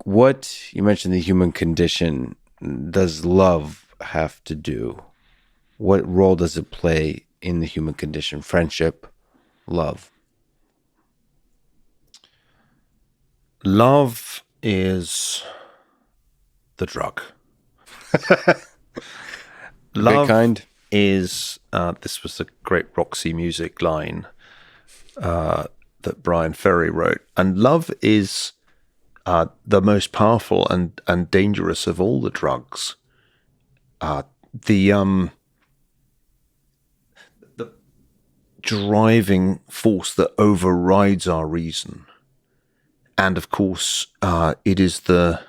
What you mentioned the human condition, does love have to do? What role does it play in the human condition? Friendship, love. Love is the drug. Love kind? is, this was a great Roxy Music line that Brian Ferry wrote. And love is the most powerful and dangerous of all the drugs. The driving force that overrides our reason. And of course, it is the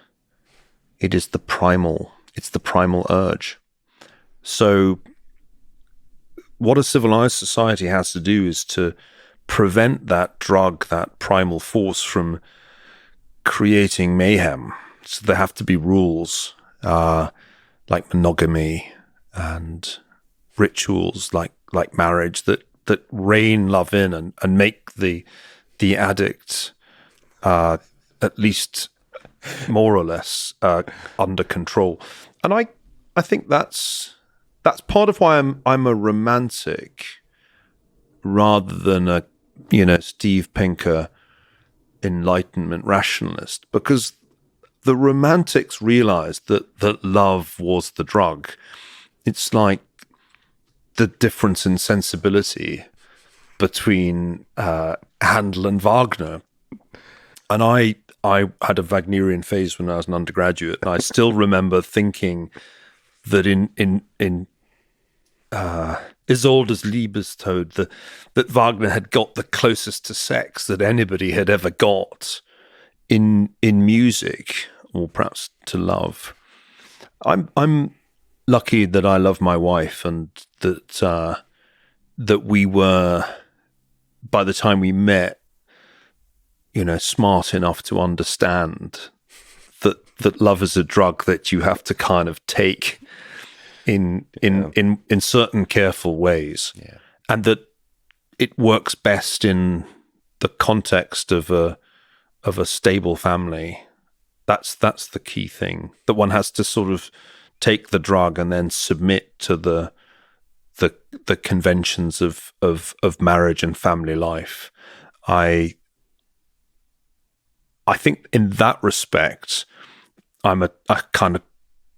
primal urge. So what a civilized society has to do is to prevent that drug, that primal force, from creating mayhem. So there have to be rules, like monogamy and rituals like marriage that rein love in and make the addict at least more or less under control. And I think that's part of why I'm a romantic rather than a Steve Pinker Enlightenment rationalist, because the romantics realized that love was the drug. It's like the difference in sensibility between Handel and Wagner. And I had a Wagnerian phase when I was an undergraduate, and I still remember thinking that in Isolde's Liebestod, that Wagner had got the closest to sex that anybody had ever got in music, or perhaps to love. I'm lucky that I love my wife, and that we were, by the time we met, smart enough to understand that love is a drug that you have to kind of take in certain careful ways, and that it works best in the context of a stable family. That's the key thing, that one has to sort of take the drug and then submit to the conventions of marriage and family life. I think in that respect, I'm a kind of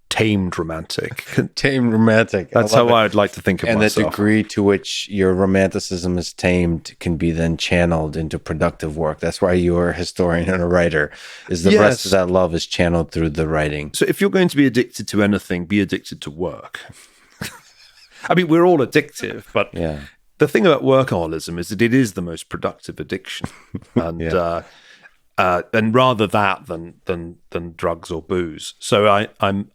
tamed romantic. Tamed romantic. That's how I'd like to think of myself. And the degree to which your romanticism is tamed can be then channeled into productive work. That's why you're a historian and a writer, is the rest of that love is channeled through the writing. So if you're going to be addicted to anything, be addicted to work. I mean, we're all addictive, but the thing about workaholism is that it is the most productive addiction. And and rather that than drugs or booze. So I'm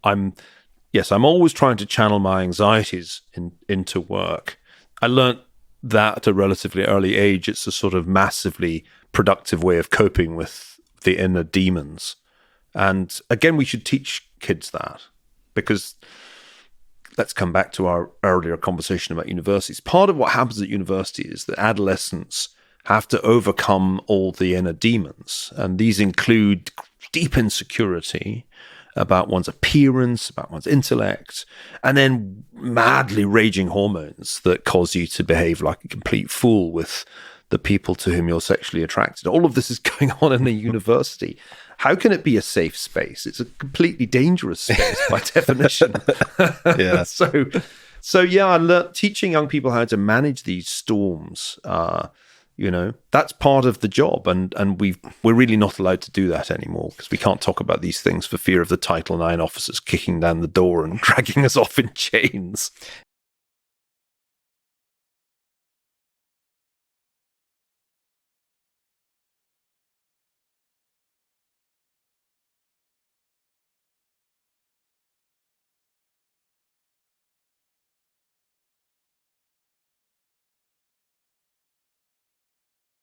always trying to channel my anxieties into work. I learnt that at a relatively early age. It's a sort of massively productive way of coping with the inner demons. And again, we should teach kids that, because let's come back to our earlier conversation about universities. Part of what happens at university is that adolescents have to overcome all the inner demons. And these include deep insecurity about one's appearance, about one's intellect, and then madly raging hormones that cause you to behave like a complete fool with the people to whom you're sexually attracted. All of this is going on in a university. How can it be a safe space? It's a completely dangerous space by definition. Yeah. So I learned teaching young people how to manage these storms. That's part of the job, and we're really not allowed to do that anymore, because we can't talk about these things for fear of the Title IX officers kicking down the door and dragging us off in chains.